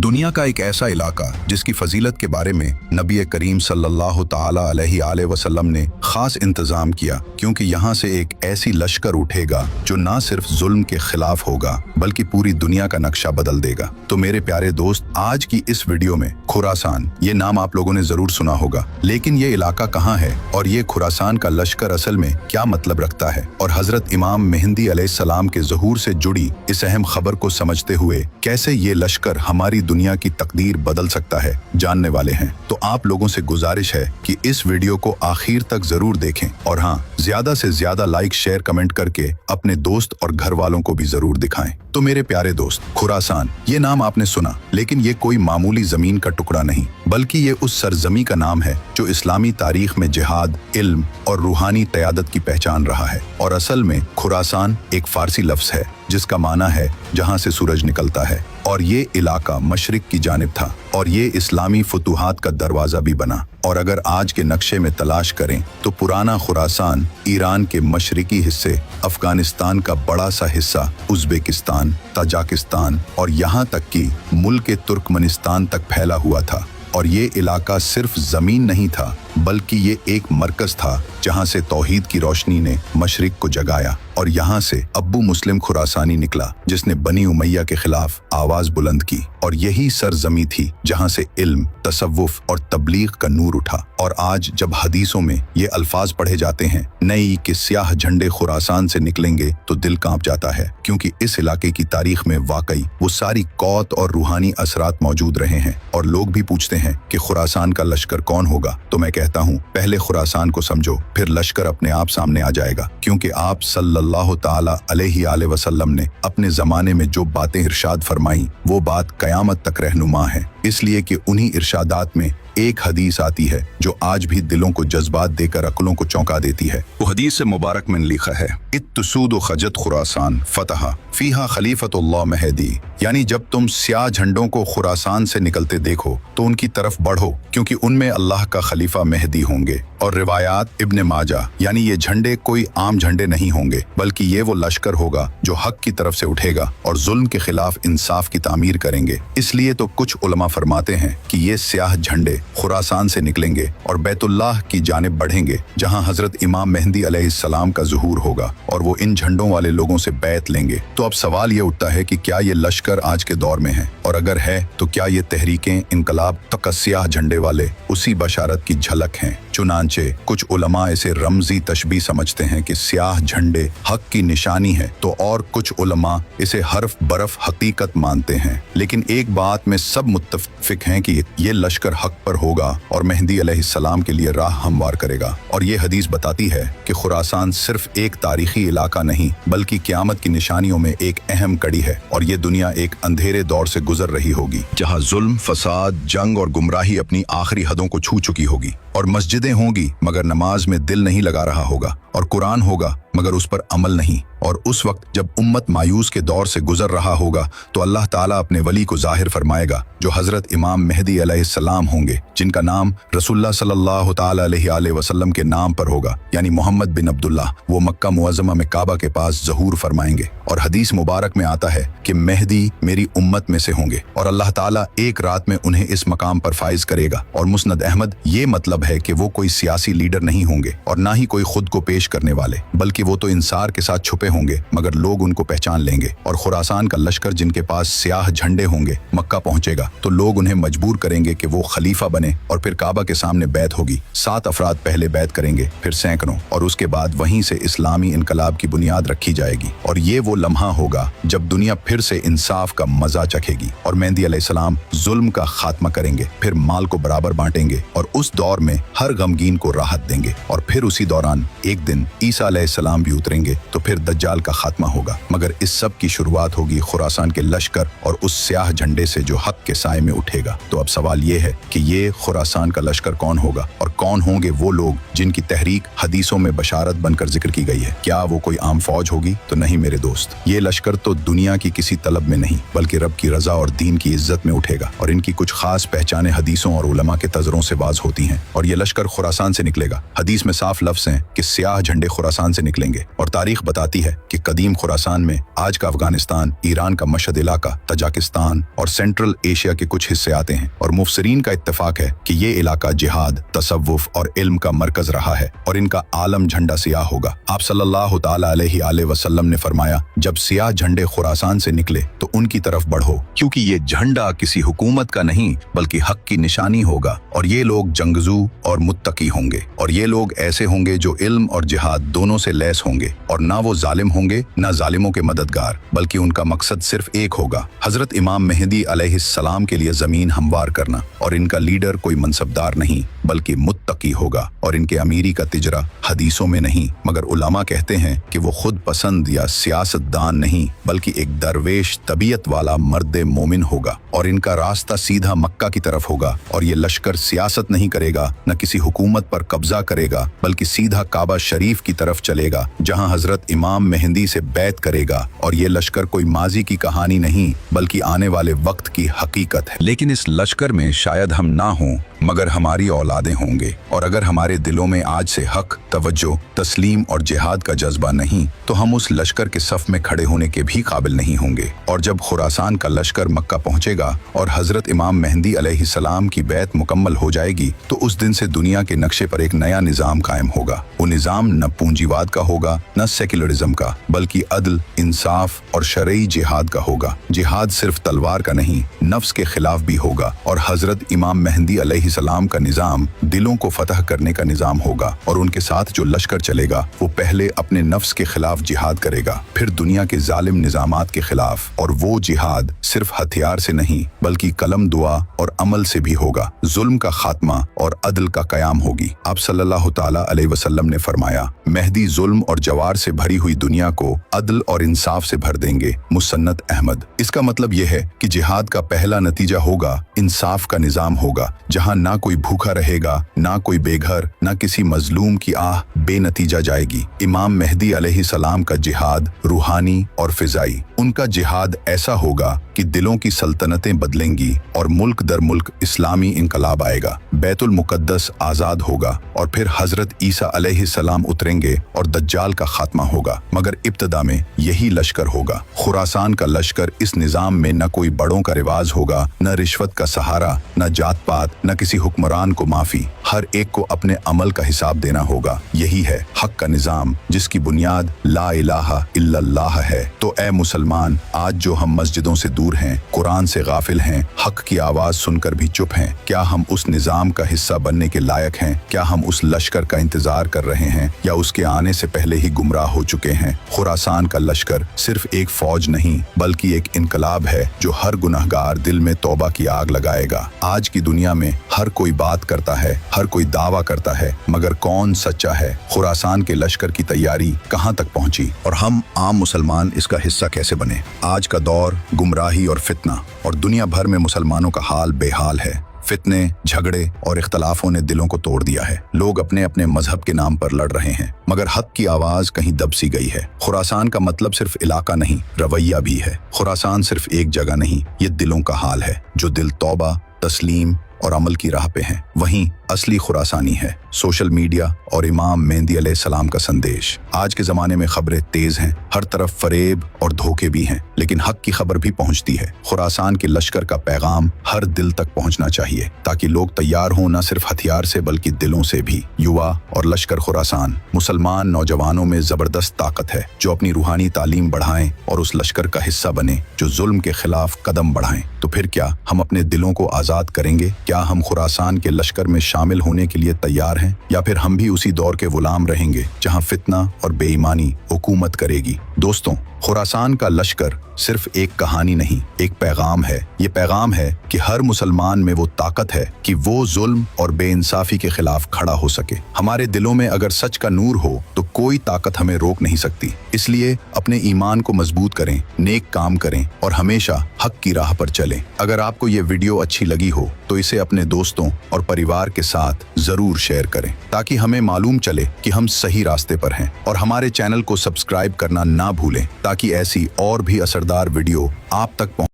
दुनिया का एक ऐसा इलाका जिसकी फजीलत के बारे में नबी करीम सल्लल्लाहु ताला अलैहि वसल्लम ने खास इंतजाम किया, क्योंकि यहाँ से एक ऐसी लश्कर उठेगा जो ना सिर्फ जुल्म के खिलाफ होगा बल्कि पूरी दुनिया का नक्शा बदल देगा। तो मेरे प्यारे दोस्त, आज की इस वीडियो में खुरासान, ये नाम आप लोगों ने जरूर सुना होगा, लेकिन ये इलाका कहाँ है और ये खुरासान का लश्कर असल में क्या मतलब रखता है, और हजरत इमाम मेहंदी अलैहिस्सलाम के ज़हूर से जुड़ी इस अहम खबर को समझते हुए कैसे ये लश्कर हमारी दुनिया की तकदीर बदल सकता है, जानने वाले हैं। तो आप लोगों से गुजारिश है कि इस वीडियो को आखिर तक जरूर देखें, और हाँ, ज्यादा से ज्यादा लाइक, शेयर, कमेंट करके अपने दोस्त और घर वालों को भी जरूर दिखाएं। तो मेरे प्यारे दोस्त, खुरासान, ये नाम आपने सुना, लेकिन ये कोई मामूली जमीन का टुकड़ा नहीं, बल्कि ये उस सरजमी का नाम है जो इस्लामी तारीख में जिहाद, इल्म और रूहानी क़यादत की पहचान रहा है। और असल में खुरासान एक फारसी लफ्ज है जिसका माना है जहां से सूरज निकलता है, और ये इलाका मशरिक की जानिब था और ये इस्लामी फतूहात का दरवाजा भी बना। और अगर आज के नक्शे में तलाश करें तो पुराना खुरासान ईरान के मशरिकी हिस्से, अफगानिस्तान का बड़ा सा हिस्सा, उज़्बेकिस्तान, ताजिकिस्तान और यहाँ तक कि मुल्क तुर्कमेनिस्तान तक फैला हुआ था। और ये इलाका सिर्फ जमीन नहीं था, बल्कि ये एक मरकज था जहां से तौहीद की रोशनी ने मशरिक को जगाया, और यहाँ से अब्बू मुस्लिम खुरासानी निकला जिसने बनी उमैया के खिलाफ आवाज बुलंद की। और यही सरजमी थी जहां से इल्म, तसव्वुफ और तबलीग का नूर उठा। और आज जब हदीसों में ये अल्फाज पढ़े जाते हैं, नई के स्याह झंडे खुरासान से निकलेंगे, तो दिल कांप जाता है, क्योंकि इस इलाके की तारीख में वाकई वो सारी कौत और रूहानी असरात मौजूद रहे हैं। और लोग भी पूछते हैं कि खुरासान का लश्कर कौन होगा, तो मैं कहता हूँ, पहले खुरासान को समझो, फिर लश्कर अपने आप सामने आ जाएगा। क्योंकि आप सल्लल्लाहु ताला अलैहि वसल्लम ने अपने जमाने में जो बातें इरशाद फरमाई, वो बात कयामत तक रहनुमा है, इसलिए कि उन्हीं इरशादात में एक हदीस आती है जो आज भी दिलों को जज्बात देकर अक्लों को चौंका देती है। वो हदीस मुबारक में लिखा है, इत्तसूद खजत खुरासान फतहा फीहा खलीफतुल्लाह महदी, यानी जब तुम स्याह झंडों को खुरासान से निकलते देखो तो उनकी तरफ बढ़ो, क्योंकि उनमें अल्लाह का खलीफा मेहदी होंगे। और रिवायात इब्ने माजा, यानी ये झंडे कोई आम झंडे नहीं होंगे, बल्कि ये वो लश्कर होगा जो हक की तरफ से उठेगा और जुल्म के खिलाफ इंसाफ की तामीर करेंगे। इसलिए तो कुछ उलमा फरमाते हैं कि ये स्याह झंडे खुरासान से निकलेंगे और बैतुल्लाह की जानिब बढ़ेंगे, जहां हजरत इमाम मेहंदी अलैहिस्सलाम का ज़ुहूर होगा, और वो इन झंडों वाले लोगों से बैत लेंगे। तो अब सवाल ये उठता है कि क्या ये लश्कर आज के दौर में है, और अगर है तो क्या ये तहरीकें इनकलाब तक स्याह झंडे वाले उसी बशारत की झलक हैं। चुनांचे कुछ उलमा इसे रमजी तशबीह समझते हैं कि स्याह झंडे हक की निशानी है, तो और कुछ उलमा इसे हर्फ बरफ हकीकत मानते हैं। लेकिन एक बात में सब मुत्तफिक हैं कि ये लश्कर हक पर होगा और मेहंदी अलैहिस्सलाम के लिए राह हमवार करेगा। और ये हदीस बताती है कि खुरासान सिर्फ एक तारीखी इलाका नहीं, बल्कि क़यामत की निशानियों में एक अहम कड़ी है। और ये दुनिया एक अंधेरे दौर से गुजर रही होगी, जहाँ जुल्म, फसाद, जंग और गुमराही अपनी आखिरी हदों को छू चुकी होगी। और मस्जिदें होंगी मगर नमाज में दिल नहीं लगा रहा होगा, और कुरान होगा मगर उस पर अमल नहीं। और उस वक्त जब उम्मत मायूस के दौर से गुजर रहा होगा, तो अल्लाह ताला अपने वली को जाहिर फरमाएगा, जो हजरत इमाम मेहदी अलैहिस्सलाम होंगे, जिनका नाम रसूलुल्लाह सल्लल्लाहु ताला अलैहि वसल्लम के नाम पर होगा, यानी मोहम्मद बिन अब्दुल्लाह। वो मक्का मुअज़्ज़मा में काबा के पास ज़हूर फरमाएंगे। और हदीस मुबारक में आता है कि मेहदी मेरी उम्मत में से होंगे, और अल्लाह ताला एक रात में उन्हें इस मकाम पर फाइज करेगा। और मुस्नद अहमद, ये मतलब है कि वो कोई सियासी लीडर नहीं होंगे और ना ही कोई खुद को पेश करने वाले, बल्कि वो तो इंसार के साथ छुपे होंगे, मगर लोग उनको पहचान लेंगे। और खुरासान का लश्कर जिनके पास स्याह झंडे होंगे मक्का पहुंचेगा, तो लोग उन्हें मजबूर करेंगे कि वो खलीफा बने, और फिर काबा के सामने बैत होगी। 7 अफराद पहले बैत करेंगे, फिर सैकड़ों, और उसके बाद वहीं से इस्लामी इनकलाब की बुनियाद रखी जाएगी। और ये वो लम्हा होगा जब दुनिया फिर से इंसाफ का मजा चखेगी, और मेहंदी अलैहिस्सलाम जुल्म का खात्मा करेंगे, फिर माल को बराबर बांटेंगे, और उस दौर में हर गमगीन को राहत देंगे। और फिर उसी दौरान एक दिन ईसा अलैहिस्सलाम भी उतरेंगे, तो फिर दज्जाल का खात्मा होगा। मगर इस सब की शुरुआत होगी खुरासान के लश्कर और उस स्याह झंडे से जो हक के साए में उठेगा। तो अब सवाल ये है कि ये खुरासान का लश्कर कौन होगा, और कौन होंगे वो लोग जिनकी तहरीक हदीसों में बशारत बनकर जिक्र की गई है। क्या वो कोई आम फौज होगी? तो नहीं मेरे दोस्त, ये लश्कर तो दुनिया की किसी तलब में नहीं, बल्कि रब की रजा और दीन की इज्जत में उठेगा। और इनकी कुछ खास पहचानें हदीसों और उलमा के तजरों से बाज होती हैं। और ये लश्कर खुरासान से निकलेगा। हदीस में साफ लफ्ज़ हैं कि स्याह सियाह झंडे खुरासान से निकलेंगे और तारीख बताती है कि कदीम खुरासान में आज का अफगानिस्तान, ईरान का मशहद इलाका, तजाकिस्तान और सेंट्रल एशिया के कुछ हिस्से आते हैं और मुफसरीन का इत्तेफाक है कि ये इलाका जिहाद, तसव्वुफ और इल्म का मरकज रहा है और इनका आलम झंडा सियाह होगा। आप सल्लल्लाहु ताला अलैहि वसल्लम ने फरमाया, जब सियाह झंडे खुरासान से निकले तो उनकी तरफ बढ़ो, क्योंकि ये झंडा किसी हुकूमत का नहीं बल्कि हक की निशानी होगा और ये लोग जंगजू और मुत्तकी होंगे और ये लोग ऐसे होंगे जो इल्म और जिहाद दोनों से लैस होंगे और ना वो जालिम होंगे ना जालिमों के मददगार, बल्कि उनका मकसद सिर्फ एक होगा, हजरत इमाम मेहदी अलैहिस्सलाम के लिए जमीन हमवार करना। और इनका लीडर कोई मनसबदार नहीं बल्कि मुत्तकी होगा और इनके अमीरी का तिजरा हदीसों में नहीं मगर उलमा कहते हैं कि वो खुद पसंद या सियासतदान नहीं बल्कि एक दरवेश तबीयत वाला मर्द मोमिन होगा और इनका रास्ता सीधा मक्का की तरफ होगा और ये लश्कर सियासत नहीं करेगा, न किसी हुकूमत पर कब्जा करेगा बल्कि सीधा काबा शरीफ की तरफ चलेगा जहां हजरत इमाम मेहंदी से बैत करेगा। और ये लश्कर कोई माजी की कहानी नहीं बल्कि आने वाले वक्त की हकीकत है। लेकिन इस लश्कर में शायद हम ना हों मगर हमारी औलादें होंगे और अगर हमारे दिलों में आज से हक, तवज्जो, तस्लीम और जिहाद का जज्बा नहीं तो हम उस लश्कर के सफ में खड़े होने के भी काबिल नहीं होंगे। और जब खुरासान का लश्कर मक्का पहुंचेगा और हजरत इमाम मेहंदी अलैहिस्सलाम की बैत मुकम्मल हो जाएगी तो उस दिन से दुनिया के नक्शे पर एक नया निजाम कायम होगा। वो निजाम न पूंजीवाद का होगा न सेक्युलरिज्म का बल्कि अदल, इंसाफ और शरई जिहाद का होगा। जिहाद सिर्फ तलवार का नहीं, नफ्स के खिलाफ भी होगा और हजरत इमाम मेहंदी अलैहिस्सलाम का निजाम दिलों को फतह करने का निजाम होगा और उनके साथ जो लश्कर चलेगा वो पहले अपने नफ्स के खिलाफ जिहाद करेगा, फिर दुनिया के जालिम निजामात के खिलाफ। और वो जिहाद सिर्फ हथियार से नहीं बल्कि कलम, दुआ और अमल से भी होगा। जुल्म का खात्मा और अदल का कयाम होगी। आप सल्लल्लाहु ताला अलैहि वसल्लम ने फरमाया, मेहदी जुल्म और जवार से भरी हुई दुनिया को अदल और इंसाफ से भर देंगे। मुसन्नद अहमद। इसका मतलब यह है कि जिहाद का पहला नतीजा होगा इंसाफ का निजाम होगा जहां ना कोई भूखा रहेगा, ना कोई बेघर, ना किसी मजलूम की आह बेनतीजा जाएगी। इमाम मेहदी अलैहिस्सलाम का जिहाद रूहानी और फिजाई। उनका जिहाद ऐसा होगा कि दिलों की सल्तनतें बदलेंगी और मुल्क दर मुल्क इस्लामी इनकलाब आएगा। बैतुल मुकद्दस आजाद होगा और फिर हजरत ईसा अलैहिस्सलाम उतरेंगे और दज्जाल का खात्मा होगा। मगर इब्तदा में यही लश्कर होगा। खुरासान का लश्कर इस निजाम में न कोई बड़ों का रिवाज होगा, न रिश्वत का सहारा, न जात पात, न किसी हुक्मरान को माफी। हर एक को अपने अमल का हिसाब देना होगा। यही है हक का निजाम जिसकी बुनियाद ला इलाहा इल्लल्लाह है। तो ए मुसलमान, आज जो हम मस्जिदों से दूर हैं, कुरान से गाफिल हैं, हक की आवाज सुनकर भी चुप हैं, क्या हम उस निजाम का हिस्सा बनने के लायक हैं? क्या हम उस लश्कर का इंतजार कर रहे हैं या उसके आने से पहले ही गुमराह हो चुके हैं? खुरासान का लश्कर सिर्फ एक फौज नहीं बल्कि एक इनकलाब है जो हर गुनहगार दिल में तौबा की आग लगाएगा। आज की दुनिया में हर कोई बात करता है, हर कोई दावा करता है, मगर कौन सच्चा है? खुरासान के लश्कर की तैयारी कहां तक पहुंची और हम आम मुसलमान इसका हिस्सा कैसे बने? आज का दौर गुमराही और फितना और दुनिया भर में मुसलमानों का हाल बेहाल है। फितने, झगड़े और इख्तलाफों ने दिलों को तोड़ दिया है। लोग अपने अपने मजहब के नाम पर लड़ रहे हैं मगर हक की आवाज कहीं दब सी गई है। खुरासान का मतलब सिर्फ इलाका नहीं, रवैया भी है। खुरासान सिर्फ एक जगह नहीं, ये दिलों का हाल है। जो दिल तौबा, तस्लीम और अमल की राह पे हैं, वहीं असली खुरासानी है। सोशल मीडिया और इमाम मेहंदी अलैहिस्सलाम का संदेश। आज के जमाने में खबरें तेज हैं, हर तरफ फरेब और धोखे भी हैं, लेकिन हक की खबर भी पहुंचती है। खुरासान के लश्कर का पैगाम हर दिल तक पहुंचना चाहिए ताकि लोग तैयार हों, न सिर्फ हथियार से बल्कि दिलों से भी। युवा और लश्कर खुरासान। मुसलमान नौजवानों में जबरदस्त ताकत है जो अपनी रूहानी तालीम बढ़ाएं और उस लश्कर का हिस्सा बने जो जुल्म के खिलाफ कदम बढ़ाएं। तो फिर क्या हम अपने दिलों को आजाद करेंगे? क्या हम खुरासान के लश्कर में शामिल होने के लिए तैयार हैं या फिर हम भी उसी दौर के गुलाम रहेंगे जहां फितना और बेईमानी हुकूमत करेगी? दोस्तों, खुरासान का लश्कर सिर्फ एक कहानी नहीं, एक पैगाम है। ये पैगाम है कि हर मुसलमान में वो ताकत है कि वो जुल्म और बेइंसाफी के खिलाफ खड़ा हो सके। हमारे दिलों में अगर सच का नूर हो तो कोई ताकत हमें रोक नहीं सकती। इसलिए अपने ईमान को मजबूत करें, नेक काम करें और हमेशा हक की राह पर चलें। अगर आपको ये वीडियो अच्छी लगी हो तो इसे अपने दोस्तों और परिवार के साथ जरूर शेयर करें ताकि हमें मालूम चले कि हम सही रास्ते पर हैं। और हमारे चैनल को सब्सक्राइब करना ना भूलें ताकि ऐसी और भी असरदार वीडियो आप तक पहुंचे।